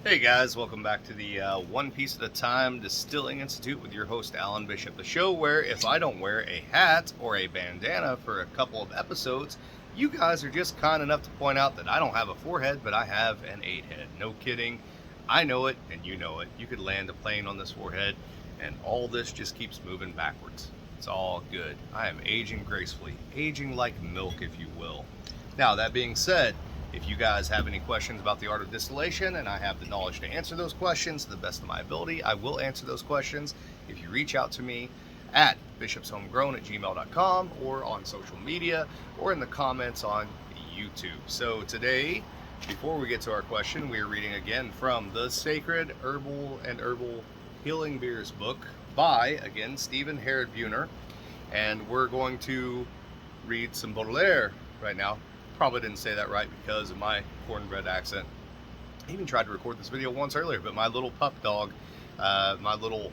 Hey guys, welcome back to the One Piece at a Time Distilling Institute with your host Alan Bishop. The show where if I don't wear a hat or a bandana for a couple of episodes, you guys are just kind enough to point out that I don't have a forehead, but I have an 8-head. No kidding. I know it and you know it. You could land a plane on this forehead and all this just keeps moving backwards. It's all good. I am aging gracefully, aging like milk, if you will. Now, that being said, if you guys have any questions about the art of distillation and I have the knowledge to answer those questions to the best of my ability, I will answer those questions if you reach out to me at bishopshomegrown@gmail.com or on social media or in the comments on YouTube. So today, before we get to our question, we are reading again from the Sacred Herbal Healing Beers book by, again, Stephen Herod Buhner. And we're going to read some Baudelaire right now. Probably didn't say that right because of my cornbread accent. I even tried to record this video once earlier, but my little pup dog, my little,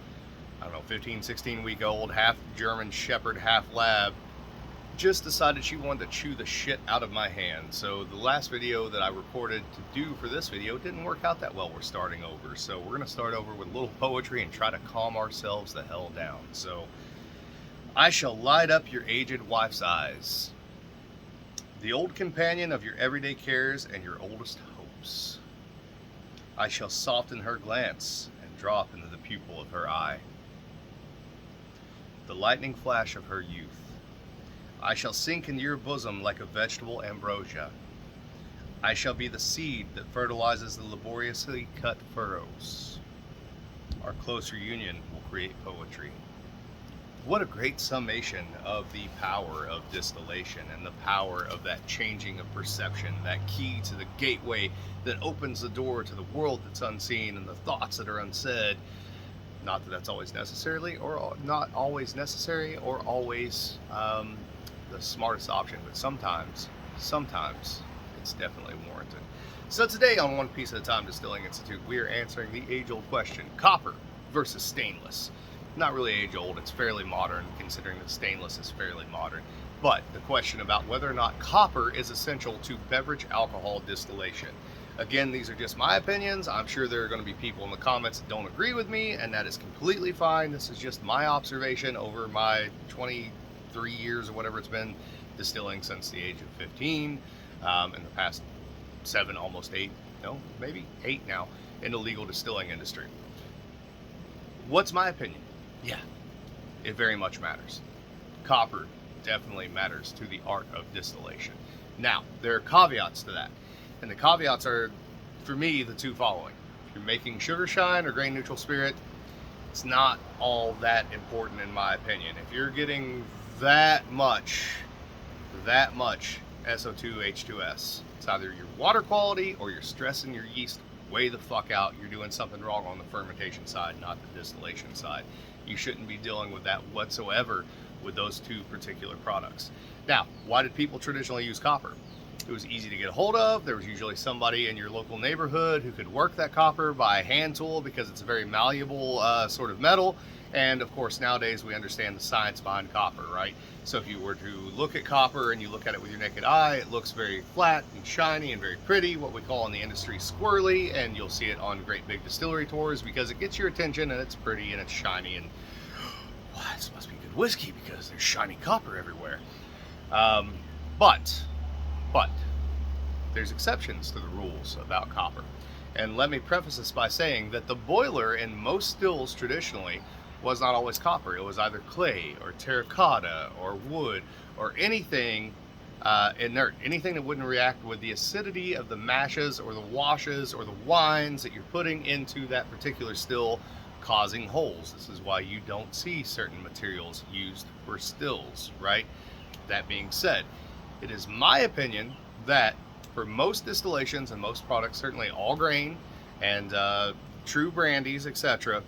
15, 16 week old, half German Shepherd, half Lab, just decided she wanted to chew the shit out of my hand. So the last video that I recorded to do for this video didn't work out that well. We're starting over. So we're going to start over with a little poetry and try to calm ourselves the hell down. So, I shall light up your aged wife's eyes, the old companion of your everyday cares and your oldest hopes. I shall soften her glance and drop into the pupil of her eye, the lightning flash of her youth. I shall sink into your bosom like a vegetable ambrosia. I shall be the seed that fertilizes the laboriously cut furrows. Our close reunion will create poetry. What a great summation of the power of distillation and the power of that changing of perception, that key to the gateway that opens the door to the world that's unseen and the thoughts that are unsaid. Not that that's always necessary or not always necessary or always the smartest option, but sometimes it's definitely warranted. So today on One Piece at a Time Distilling Institute, we are answering the age-old question, copper versus stainless. Not really age-old, it's fairly modern, considering that stainless is fairly modern. But the question about whether or not copper is essential to beverage alcohol distillation. Again, these are just my opinions. I'm sure there are going to be people in the comments that don't agree with me, and that is completely fine. This is just my observation over my 23 years or whatever it's been distilling since the age of 15. In the past 7, almost 8, maybe 8 now, in the legal distilling industry. What's my opinion? Yeah, it very much matters. Copper definitely matters to the art of distillation. Now, there are caveats to that. And the caveats are, for me, the two following. If you're making sugar shine or grain neutral spirit, it's not all that important in my opinion. If you're getting that much SO2H2S, it's either your water quality or you're stressing your yeast way the fuck out. You're doing something wrong on the fermentation side, not the distillation side. You shouldn't be dealing with that whatsoever with those two particular products. Now, why did people traditionally use copper? It was easy to get a hold of. There was usually somebody in your local neighborhood who could work that copper by hand tool because it's a very malleable sort of metal. And of course, nowadays we understand the science behind copper, right? So if you were to look at copper and you look at it with your naked eye, it looks very flat and shiny and very pretty, what we call in the industry squirrely, and you'll see it on great big distillery tours because it gets your attention and it's pretty and it's shiny and well, this must be good whiskey because there's shiny copper everywhere. But there's exceptions to the rules about copper. And let me preface this by saying that the boiler in most stills traditionally was not always copper. It was either clay or terracotta or wood or anything inert, anything that wouldn't react with the acidity of the mashes or the washes or the wines that you're putting into that particular still, causing holes. This is why you don't see certain materials used for stills, right? That being said, it is my opinion that for most distillations and most products, certainly all grain and true brandies, etc.,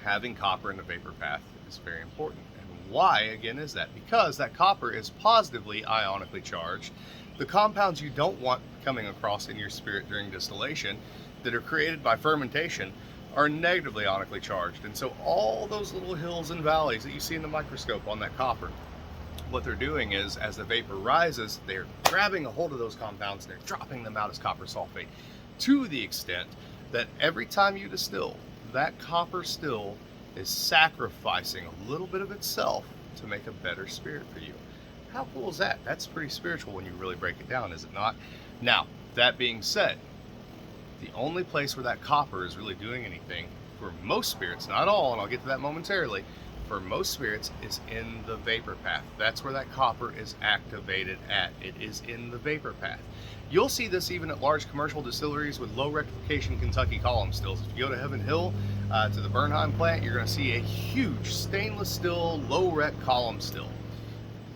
having copper in the vapor path is very important. And why, again, is that? Because that copper is positively ionically charged. The compounds you don't want coming across in your spirit during distillation that are created by fermentation are negatively ionically charged. And so all those little hills and valleys that you see in the microscope on that copper, what they're doing is, as the vapor rises, they're grabbing a hold of those compounds and they're dropping them out as copper sulfate to the extent that every time you distill, that copper still is sacrificing a little bit of itself to make a better spirit for you. How cool is that? That's pretty spiritual when you really break it down, is it not? Now, that being said, the only place where that copper is really doing anything for most spirits, not all, and I'll get to that momentarily, for most spirits is in the vapor path. That's where that copper is activated at. It is in the vapor path. You'll see this even at large commercial distilleries with low rectification Kentucky column stills. If you go to Heaven Hill, to the Bernheim plant, you're going to see a huge stainless steel low rec column still.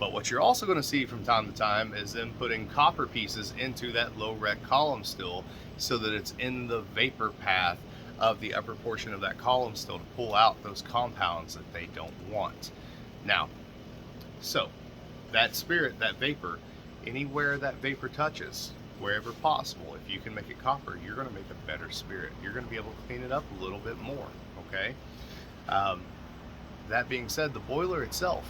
But what you're also going to see from time to time is them putting copper pieces into that low rec column still so that it's in the vapor path of the upper portion of that column still to pull out those compounds that they don't want. Now, so that spirit, that vapor, anywhere that vapor touches, wherever possible, if you can make it copper, you're going to make a better spirit. You're going to be able to clean it up a little bit more, okay? That being said, the boiler itself,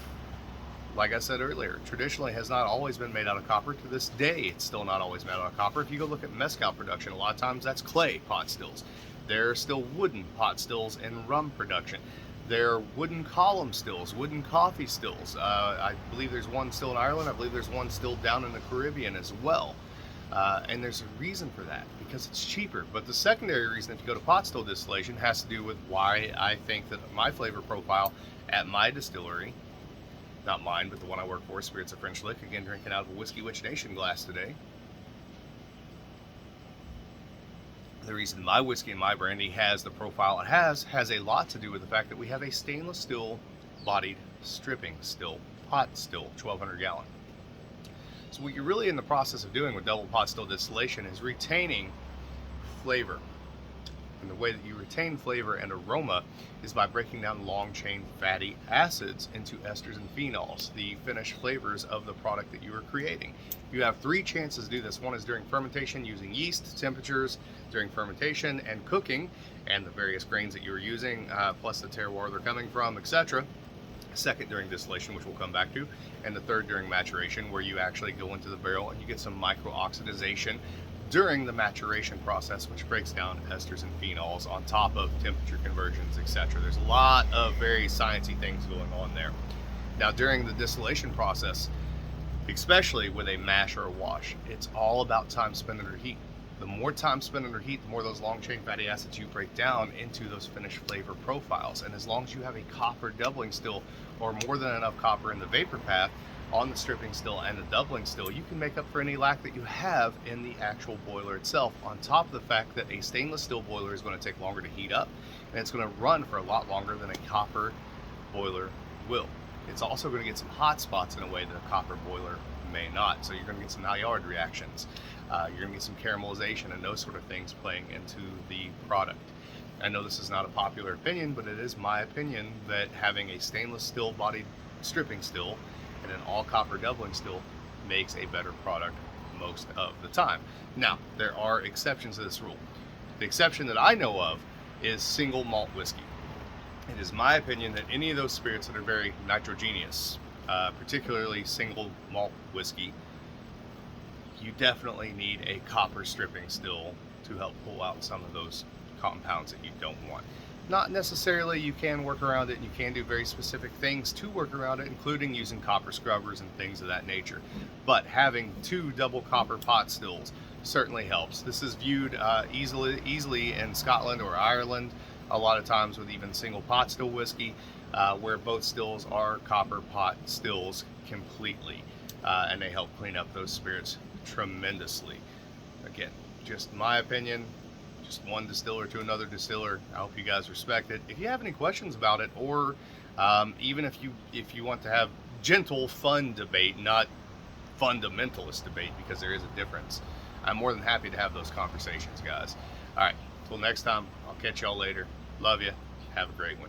like I said earlier, traditionally has not always been made out of copper. To this day, it's still not always made out of copper. If you go look at mezcal production, a lot of times that's clay pot stills. There are still wooden pot stills in rum production. There are wooden column stills, wooden coffee stills. I believe there's one still in Ireland. I believe there's one still down in the Caribbean as well. And there's a reason for that, because it's cheaper. But the secondary reason, if you go to pot still distillation, has to do with why I think that my flavor profile at my distillery, not mine, but the one I work for, Spirits of French Lick, again drinking out of a Whiskey Witch Nation glass today. The reason my whiskey and my brandy has the profile it has a lot to do with the fact that we have a stainless steel bodied stripping still, pot still, 1200 gallon. So what you're really in the process of doing with double pot still distillation is retaining flavor. And the way that you retain flavor and aroma is by breaking down long chain fatty acids into esters and phenols, the finished flavors of the product that you are creating. You have three chances to do this. One is during fermentation using yeast, temperatures during fermentation and cooking, and the various grains that you're using, plus the terroir they're coming from, etc. Second, during distillation, which we'll come back to, and the third during maturation, where you actually go into the barrel and you get some micro-oxidization during the maturation process, which breaks down esters and phenols on top of temperature conversions, etc. There's a lot of very sciencey things going on there. Now, during the distillation process, especially with a mash or a wash, it's all about time spent under heat. The more time spent under heat, the more those long chain fatty acids you break down into those finished flavor profiles. And as long as you have a copper doubling still, or more than enough copper in the vapor path on the stripping still and the doubling still, you can make up for any lack that you have in the actual boiler itself, on top of the fact that a stainless steel boiler is going to take longer to heat up, and it's going to run for a lot longer than a copper boiler will. It's also going to get some hot spots in a way that a copper boiler may not. So you're going to get some Maillard reactions. You're going to get some caramelization and those sort of things playing into the product. I know this is not a popular opinion, but it is my opinion that having a stainless steel bodied stripping still and an all copper doubling still makes a better product most of the time. Now, there are exceptions to this rule. The exception that I know of is single malt whiskey. It is my opinion that any of those spirits that are very nitrogenous, particularly single malt whiskey, you definitely need a copper stripping still to help pull out some of those compounds that you don't want. Not necessarily. You can work around it, and you can do very specific things to work around it, including using copper scrubbers and things of that nature. But having two double copper pot stills certainly helps. This is viewed easily in Scotland or Ireland, a lot of times with even single pot still whiskey, where both stills are copper pot stills completely, and they help clean up those spirits tremendously. Again, just my opinion, just one distiller to another distiller. I hope you guys respect it. If you have any questions about it, or even if you want to have gentle, fun debate, not fundamentalist debate, because there is a difference, I'm more than happy to have those conversations, guys. All right, till next time, I'll catch y'all later. Love you. Have a great one.